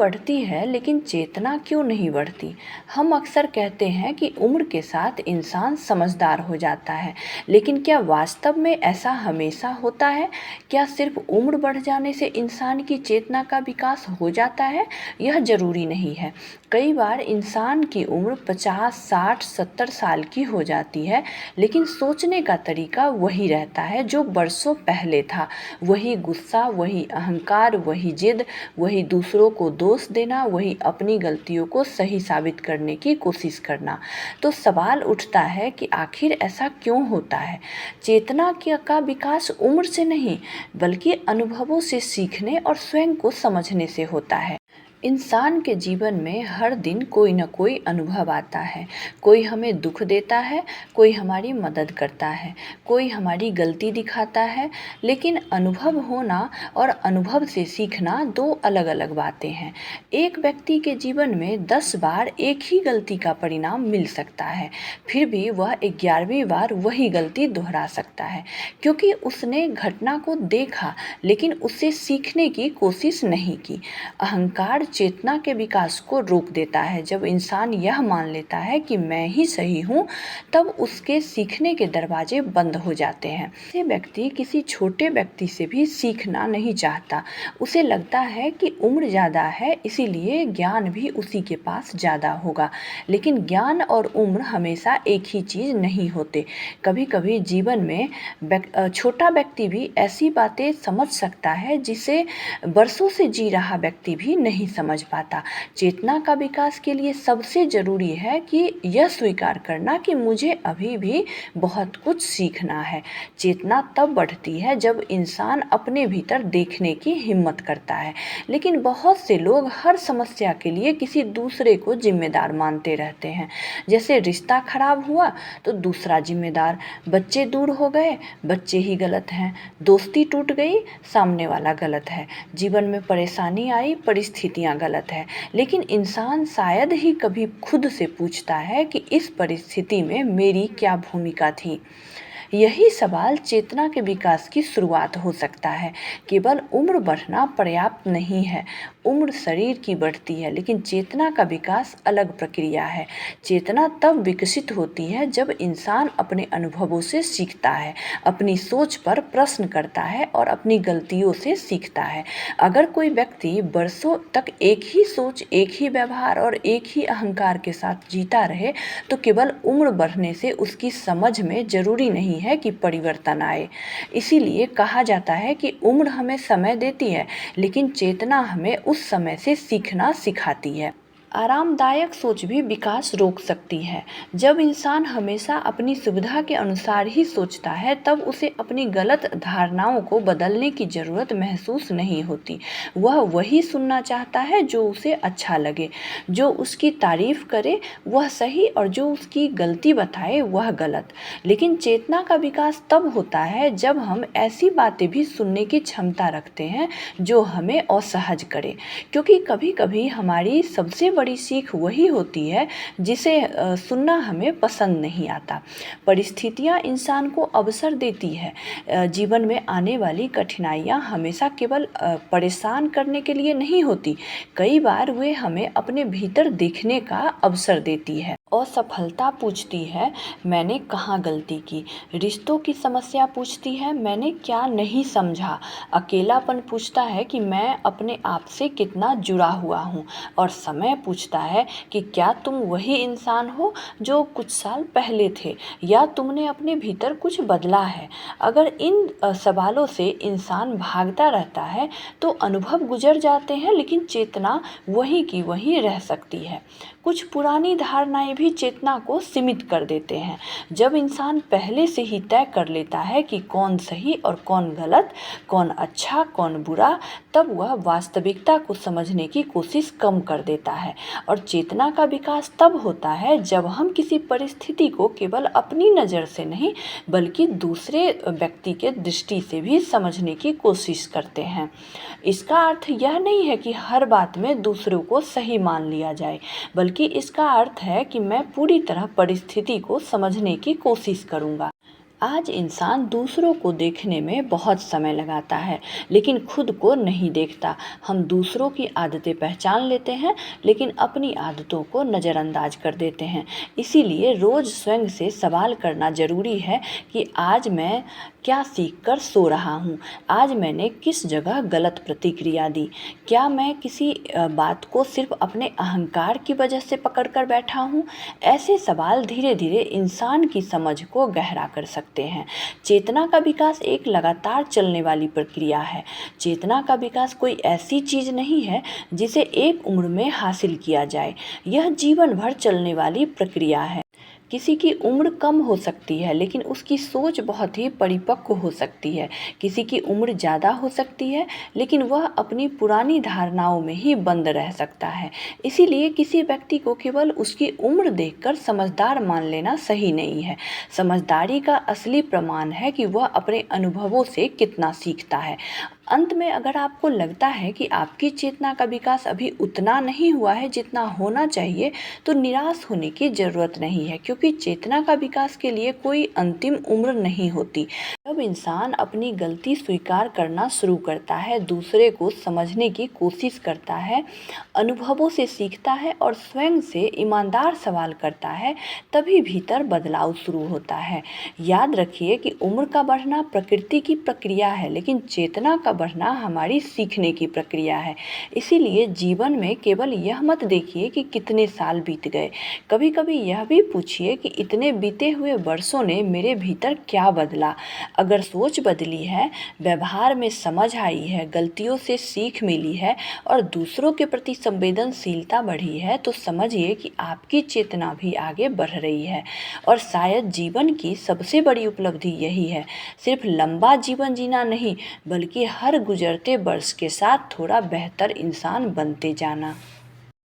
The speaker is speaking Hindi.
बढ़ती है लेकिन चेतना क्यों नहीं बढ़ती? हम अक्सर कहते हैं कि उम्र के साथ इंसान समझदार हो जाता है, लेकिन क्या वास्तव में ऐसा हमेशा होता है? क्या सिर्फ उम्र बढ़ जाने से इंसान की चेतना का विकास हो जाता है? यह जरूरी नहीं है। कई बार इंसान की उम्र 50, 60, 70 साल की हो जाती है, लेकिन सोचने का तरीका वही रहता है जो बरसों पहले था। वही गुस्सा, वही अहंकार, वही जिद, वही दूसरों को दोष देना, वही अपनी गलतियों को सही साबित करने की कोशिश करना। तो सवाल उठता है कि आखिर ऐसा क्यों होता है? चेतना का विकास उम्र से नहीं, बल्कि अनुभवों से सीखने और स्वयं को समझने से होता है। इंसान के जीवन में हर दिन कोई न कोई अनुभव आता है। कोई हमें दुख देता है, कोई हमारी मदद करता है, कोई हमारी गलती दिखाता है। लेकिन अनुभव होना और अनुभव से सीखना दो अलग अलग बातें हैं। एक व्यक्ति के जीवन में 10 बार एक ही गलती का परिणाम मिल सकता है, फिर भी वह 11वीं बार वही गलती दोहरा सकता है, क्योंकि उसने घटना को देखा लेकिन उससे सीखने की कोशिश नहीं की। अहंकार चेतना के विकास को रोक देता है। जब इंसान यह मान लेता है कि मैं ही सही हूँ, तब उसके सीखने के दरवाजे बंद हो जाते हैं। ऐसे व्यक्ति किसी छोटे व्यक्ति से भी सीखना नहीं चाहता। उसे लगता है कि उम्र ज़्यादा है, इसीलिए ज्ञान भी उसी के पास ज़्यादा होगा। लेकिन ज्ञान और उम्र हमेशा एक ही चीज़ नहीं होते। कभी कभी जीवन में छोटा व्यक्ति भी ऐसी बातें समझ सकता है जिसे बरसों से जी रहा व्यक्ति भी नहीं समझ पाता। चेतना का विकास के लिए सबसे ज़रूरी है कि यह स्वीकार करना कि मुझे अभी भी बहुत कुछ सीखना है। चेतना तब बढ़ती है जब इंसान अपने भीतर देखने की हिम्मत करता है। लेकिन बहुत से लोग हर समस्या के लिए किसी दूसरे को जिम्मेदार मानते रहते हैं। जैसे रिश्ता खराब हुआ तो दूसरा जिम्मेदार, बच्चे दूर हो गए, बच्चे ही गलत हैं, दोस्ती टूट गई, सामने वाला गलत है, जीवन में परेशानी आई, परिस्थितियां गलत है। लेकिन इंसान शायद ही कभी खुद से पूछता है कि इस परिस्थिति में मेरी क्या भूमिका थी। यही सवाल चेतना के विकास की शुरुआत हो सकता है। केवल उम्र बढ़ना पर्याप्त नहीं है। उम्र शरीर की बढ़ती है, लेकिन चेतना का विकास अलग प्रक्रिया है। चेतना तब विकसित होती है जब इंसान अपने अनुभवों से सीखता है, अपनी सोच पर प्रश्न करता है और अपनी गलतियों से सीखता है। अगर कोई व्यक्ति बरसों तक एक ही सोच, एक ही व्यवहार और एक ही अहंकार के साथ जीता रहे, तो केवल उम्र बढ़ने से उसकी समझ में जरूरी नहीं है कि परिवर्तन आए। इसीलिए कहा जाता है कि उम्र हमें समय देती है, लेकिन चेतना हमें उस समय से सीखना सिखाती है। आरामदायक सोच भी विकास रोक सकती है। जब इंसान हमेशा अपनी सुविधा के अनुसार ही सोचता है, तब उसे अपनी गलत धारणाओं को बदलने की ज़रूरत महसूस नहीं होती। वह वही सुनना चाहता है जो उसे अच्छा लगे, जो उसकी तारीफ करे वह सही और जो उसकी गलती बताए वह गलत। लेकिन चेतना का विकास तब होता है जब हम ऐसी बातें भी सुनने की क्षमता रखते हैं जो हमें असहज करे, क्योंकि कभी कभी हमारी सबसे बड़ी सीख वही होती है जिसे सुनना हमें पसंद नहीं आता। परिस्थितियाँ इंसान को अवसर देती है। जीवन में आने वाली कठिनाइयाँ हमेशा केवल परेशान करने के लिए नहीं होती। कई बार वे हमें अपने भीतर देखने का अवसर देती है। असफलता पूछती है मैंने कहाँ गलती की, रिश्तों की समस्या पूछती है मैंने क्या नहीं समझा, अकेलापन पूछता है कि मैं अपने आप से कितना जुड़ा हुआ हूँ, और समय पूछता है कि क्या तुम वही इंसान हो जो कुछ साल पहले थे, या तुमने अपने भीतर कुछ बदला है। अगर इन सवालों से इंसान भागता रहता है तो अनुभव गुजर जाते हैं, लेकिन चेतना वही की वही रह सकती है। कुछ पुरानी धारणाएं भी चेतना को सीमित कर देते हैं। जब इंसान पहले से ही तय कर लेता है कि कौन सही और कौन गलत, कौन अच्छा कौन बुरा, तब वह वास्तविकता को समझने की कोशिश कम कर देता है। और चेतना का विकास तब होता है जब हम किसी परिस्थिति को केवल अपनी नज़र से नहीं, बल्कि दूसरे व्यक्ति के दृष्टि से भी समझने की कोशिश करते हैं। इसका अर्थ यह नहीं है कि हर बात में दूसरों को सही मान लिया जाए, बल्कि इसका अर्थ है कि मैं पूरी तरह परिस्थिति को समझने की कोशिश करूँगा। आज इंसान दूसरों को देखने में बहुत समय लगाता है, लेकिन खुद को नहीं देखता। हम दूसरों की आदतें पहचान लेते हैं, लेकिन अपनी आदतों को नज़रअंदाज कर देते हैं। इसीलिए रोज़ स्वयं से सवाल करना ज़रूरी है कि आज मैं क्या सीख कर सो रहा हूँ, आज मैंने किस जगह गलत प्रतिक्रिया दी, क्या मैं किसी बात को सिर्फ अपने अहंकार की वजह से पकड़ कर बैठा हूँ। ऐसे सवाल धीरे धीरे इंसान की समझ को गहरा कर सकते हैं। चेतना का विकास एक लगातार चलने वाली प्रक्रिया है। चेतना का विकास कोई ऐसी चीज़ नहीं है जिसे एक उम्र में हासिल किया जाए। यह जीवन भर चलने वाली प्रक्रिया है। किसी की उम्र कम हो सकती है, लेकिन उसकी सोच बहुत ही परिपक्व हो सकती है। किसी की उम्र ज़्यादा हो सकती है, लेकिन वह अपनी पुरानी धारणाओं में ही बंद रह सकता है। इसीलिए किसी व्यक्ति को केवल उसकी उम्र देखकर समझदार मान लेना सही नहीं है। समझदारी का असली प्रमाण है कि वह अपने अनुभवों से कितना सीखता है। अंत में अगर आपको लगता है कि आपकी चेतना का विकास अभी उतना नहीं हुआ है जितना होना चाहिए, तो निराश होने की ज़रूरत नहीं है, क्योंकि चेतना का विकास के लिए कोई अंतिम उम्र नहीं होती। जब इंसान अपनी गलती स्वीकार करना शुरू करता है, दूसरे को समझने की कोशिश करता है, अनुभवों से सीखता है और स्वयं से ईमानदार सवाल करता है, तभी भीतर बदलाव शुरू होता है। याद रखिए कि उम्र का बढ़ना प्रकृति की प्रक्रिया है, लेकिन चेतना का बढ़ना हमारी सीखने की प्रक्रिया है। इसीलिए जीवन में केवल यह मत देखिए कि कितने साल बीत गए, कभी कभी यह भी पूछिए कि इतने बीते हुए वर्षों ने मेरे भीतर क्या बदला। अगर सोच बदली है, व्यवहार में समझ आई है, गलतियों से सीख मिली है और दूसरों के प्रति संवेदनशीलता बढ़ी है, तो समझिए कि आपकी चेतना भी आगे बढ़ रही है। और शायद जीवन की सबसे बड़ी उपलब्धि यही है, सिर्फ लंबा जीवन जीना नहीं, बल्कि हर गुजरते वर्ष के साथ थोड़ा बेहतर इंसान बनते जाना।